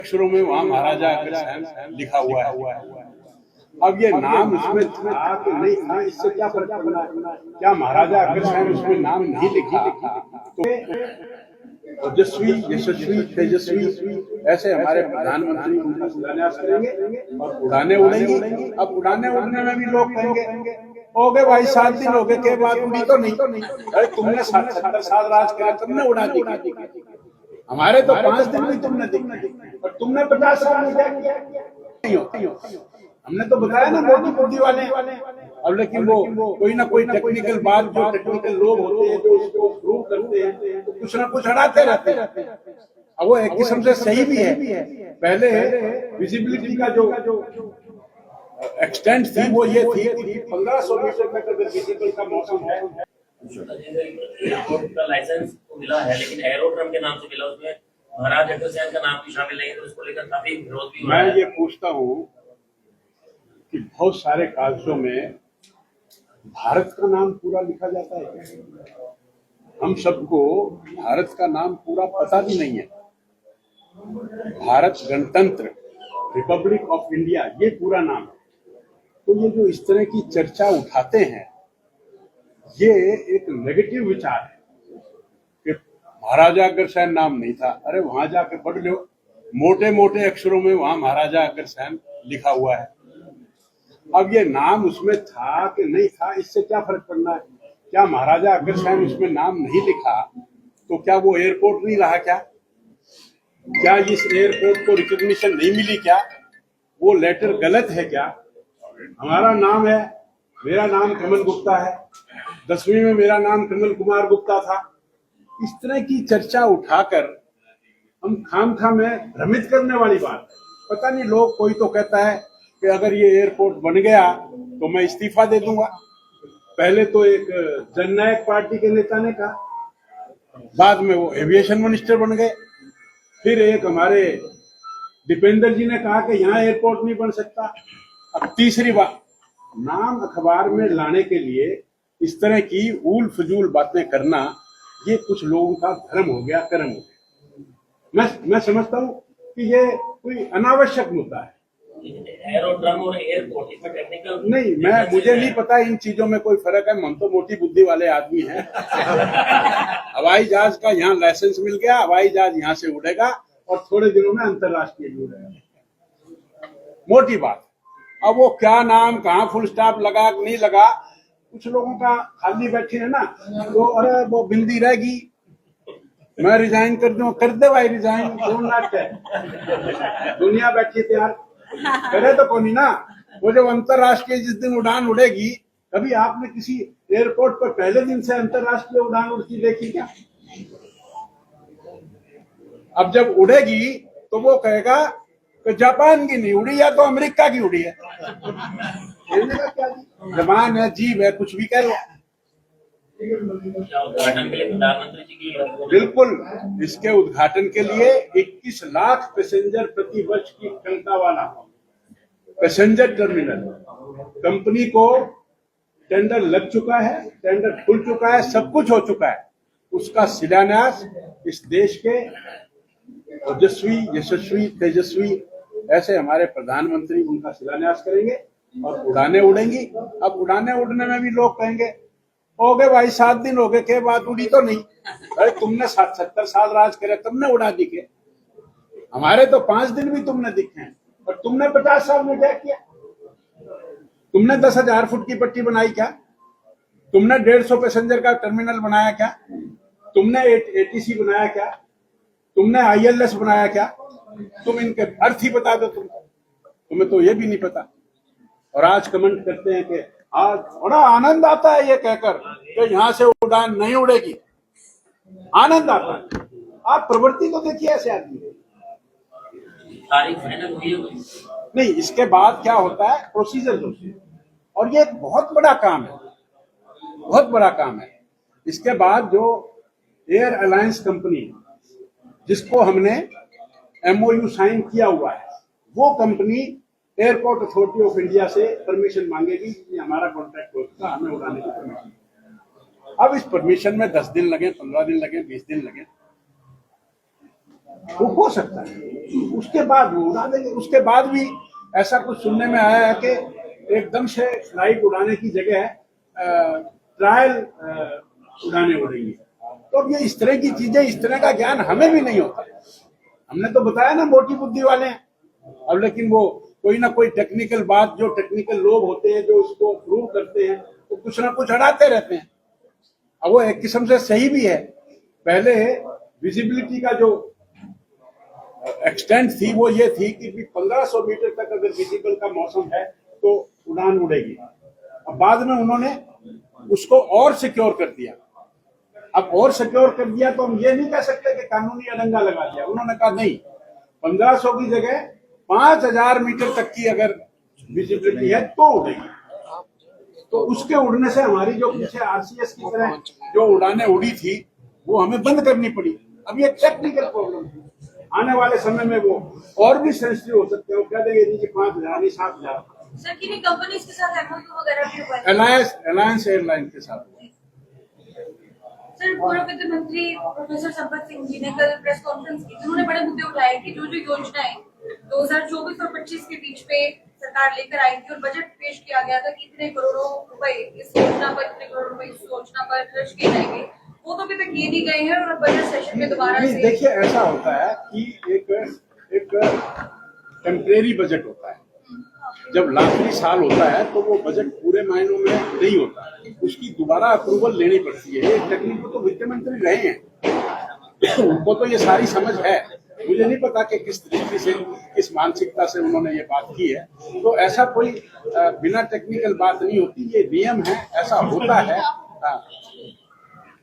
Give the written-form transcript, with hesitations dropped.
अक्षरों में वहाँ महाराजा अग्रसेन लिखा हुआ है। अब ये नाम उसमें था कि नहीं था, इससे क्या फर्क पड़ना है? क्या महाराजा अग्रसेन उसमें नाम नहीं लिखा तो ओजस्वी, यशस्वी, तेजस्वी ऐसे हमारे प्रधानमंत्री उनका शिलान्यास करेंगे और उड़ाने उड़ेंगी। अब उड़ाने उड़ने में भी लोग कहेंगे हो गए भाई 7 दिन हो गए के बाद उड़ी तो नहीं। अरे तुमने 70 साल राज करा, तुमने उड़ा दी। हमारे तो 5 दिन भी तुमने दिखे और तुमने 50 साल में क्या किया? हमने तो बताया ना मोटी बुद्धि वाले। अब लेकिन वो कोई ना कोई टेक्निकल बात, जो टेक्निकल लोग होते हैं जो इसको प्रूव करते हैं, तो कुछ ना कुछ अड़ाते रहते हैं। अब वो एक किस्म से सही भी है। पहले विजिबिलिटी का जो एक्सटेंट थी वो ये थी कि 1500 मीटर तक अगर विजिबल का मौसम है। एयरपोर्ट का लाइसेंस तो मिला है लेकिन एरोड्रम के नाम से मिला, उसमें महाराज अग्रसेन का नाम भी शामिल नहीं है, तो उसको लेकर काफी विरोध भी हो रहा है। मैं ये पूछता हूँ कि बहुत सारे कागजों में भारत का नाम पूरा लिखा जाता है। हम सबको भारत का नाम पूरा पता भी नहीं है। भारत गणतंत्र रिपब्लिक ऑफ इंडिया ये पूरा नाम है। तो ये जो इस तरह की चर्चा उठाते हैं ये एक नेगेटिव विचार है कि महाराजा अग्रसेन नाम नहीं था। अरे वहां जाकर पढ़ लो, मोटे मोटे अक्षरों में वहां महाराजा अग्रसेन लिखा हुआ है। अब ये नाम उसमें था कि नहीं था, इससे क्या फर्क पड़ना है? क्या महाराजा अग्रसेन उसमें नाम नहीं लिखा तो क्या वो एयरपोर्ट नहीं रहा? क्या इस एयरपोर्ट को रिकॉग्निशन नहीं मिली? क्या वो लेटर गलत है? क्या हमारा नाम है, मेरा नाम कमल गुप्ता है, 10वीं में मेरा नाम कमल कुमार गुप्ता था। इस तरह की चर्चा उठाकर हम खामखा में भ्रमित करने वाली बात है। पता नहीं लोग, कोई तो कहता है कि अगर ये एयरपोर्ट बन गया तो मैं इस्तीफा दे दूंगा। पहले तो एक जननायक पार्टी के नेता ने कहा, बाद में वो एविएशन मिनिस्टर बन गए। फिर एक हमारे दीपेंद्र जी ने कहा कि यहाँ एयरपोर्ट नहीं बन सकता। अब तीसरी बात, नाम अखबार में लाने के लिए इस तरह की ऊल फजूल बातें करना, ये कुछ लोगों का धर्म हो गया, कर्म हो गया। मैं समझता हूँ कि ये कोई अनावश्यक मुद्दा है। एरोड्रम और एयरपोर्ट इसमें टेक्निकल नहीं, मुझे नहीं पता इन चीजों में कोई फर्क है। हम तो मोटी बुद्धि वाले आदमी हैं। हवाई जहाज का यहाँ लाइसेंस मिल गया, हवाई जहाज यहाँ से उड़ेगा और थोड़े दिनों में अंतरराष्ट्रीय भी उड़ेगा। मोटी बात। अब वो क्या नाम, कहाँ फुल स्टॉप लगा नहीं लगा, कुछ लोगों का खाली बैठे है ना, तो अरे वो बिंदी रहेगी, मैं रिजाइन कर दूं। कर दे भाई रिजाइन, क्यों नाटक है? दुनिया बैठी तैयार करे तो कौन ही ना। वो जब अंतरराष्ट्रीय जिस दिन उड़ान उड़ेगी, कभी आपने किसी एयरपोर्ट पर पहले दिन से अंतरराष्ट्रीय उड़ान उड़ती देखी क्या? अब जब उड़ेगी तो वो कहेगा कि जापान की नहीं उड़ी या तो अमेरिका की उड़ी है। क्या जबान है, जीव है, कुछ भी कह लो। उद्घाटन के लिए प्रधानमंत्री जी की बिल्कुल, इसके उद्घाटन के लिए 21 लाख पैसेंजर प्रति वर्ष की क्षमता वाला पैसेंजर टर्मिनल, कंपनी को टेंडर लग चुका है, टेंडर खुल चुका है, सब कुछ हो चुका है। उसका शिलान्यास इस देश के ओजस्वी, यशस्वी, तेजस्वी ऐसे हमारे प्रधानमंत्री उनका शिलान्यास करेंगे और उड़ाने उड़ेंगी। अब उड़ाने उड़ने में भी लोग कहेंगे हो गए भाई 7 दिन हो गए के बाद उड़ी तो नहीं। अरे तुमने 70 साल राज करे, तुमने उड़ा दी के? हमारे तो 5 दिन भी तुमने दिखे हैं और तुमने 50 साल में क्या किया? तुमने 10,000 फुट की पट्टी बनाई क्या? तुमने 150 पैसेंजर का टर्मिनल बनाया क्या? तुमने एटीसी बनाया क्या? तुमने ILS बनाया क्या? तुम इनके अर्थ ही बता दो। तुम्हें तो ये भी नहीं पता। और आज कमेंट करते हैं कि आज बड़ा आनंद आता है ये कहकर कि यहाँ से उड़ान नहीं उड़ेगी। आनंद आता है। आप प्रवृत्ति को देखिए ऐसे आदमी। तारीख फाइनल हुई है नहीं, इसके बाद क्या होता है, प्रोसीजर होते हैं और ये एक बहुत बड़ा काम है, बहुत बड़ा काम है। इसके बाद जो एयर अलायंस कंपनी जिसको हमने MOU साइन किया हुआ है, वो company airport authority of India से परमिशन मांगेगी कि हमारा कॉन्ट्रैक्ट हो चुका, हमें उड़ाने की परमिशन। अब इस परमिशन में 10 दिन लगे, 15 दिन लगे, 20 दिन लगे, वो हो सकता है, उसके बाद वो उड़ा देंगे। उसके बाद भी ऐसा कुछ सुनने में आया है कि एकदम से फ्लाइट उड़ाने की जगह ट्रायल उड़ाने उड़ेंगी। तो अब ये इस तरह की चीजें, इस तरह का ज्ञान हमें भी नहीं होता। हमने तो बताया ना, मोटी बुद्धि वाले हैं। अब लेकिन वो कोई ना कोई टेक्निकल बात, जो टेक्निकल लोग होते हैं जो उसको प्रूव करते हैं, वो कुछ ना कुछ अड़ाते रहते हैं। अब वो एक किस्म से सही भी है। पहले विजिबिलिटी का जो एक्सटेंट थी वो ये थी कि 1500 मीटर तक अगर विजिबल का मौसम है तो उड़ान उड़ेगी। अब बाद में उन्होंने उसको और सिक्योर कर दिया। अब और सिक्योर कर दिया तो हम ये नहीं कह सकते कि कानूनी अड़ंगा लगा दिया। उन्होंने कहा नहीं, 1500 की जगह 5000 मीटर तक की अगर विजिबिलिटी है तो उड़ेगी। तो उसके उड़ने से हमारी जो पीछे आरसीएस की तरह जो उड़ानें उड़ी थी वो हमें बंद करनी पड़ी। अब ये टेक्निकल प्रॉब्लम है। आने वाले समय में वो और भी सेंसिटिव हो सकते हैं। वो कह देंगे जी 5000 7,000। सर किन्हीं कंपनीज के साथ एमओयू वगैरह भी हुआ है? अलायंस एयरलाइन के साथ। सर पूर्व वित्त मंत्री प्रोफेसर संपत सिंह जी ने कल प्रेस कॉन्फ्रेंस की, उन्होंने बड़े मुद्दे उठाए कि जो योजनाएं 2024 और 25 के बीच पे सरकार लेकर आई थी और बजट पेश किया गया था कि इतने करोड़ों रुपए इस योजना पर, इतने करोड़ रुपए इस योजना पर खर्च किए जाएंगे, वो तो अभी तक किए नहीं गए हैं और बजट सेशन में दोबारा से। देखिए, ऐसा होता है कि एक टेम्परेरी बजट होता है। जब लाखों साल होता है तो वो बजट पूरे मायनों में नहीं होता, उसकी दोबारा अप्रूवल लेनी पड़ती है। ये टेक्निक तो वित्त मंत्री रहे हैं, उनको तो ये सारी समझ है। मुझे नहीं पता कि किस तरीके से, किस मानसिकता से उन्होंने ये बात की है। तो ऐसा कोई बिना टेक्निकल बात नहीं होती, ये नियम है, ऐसा होता है।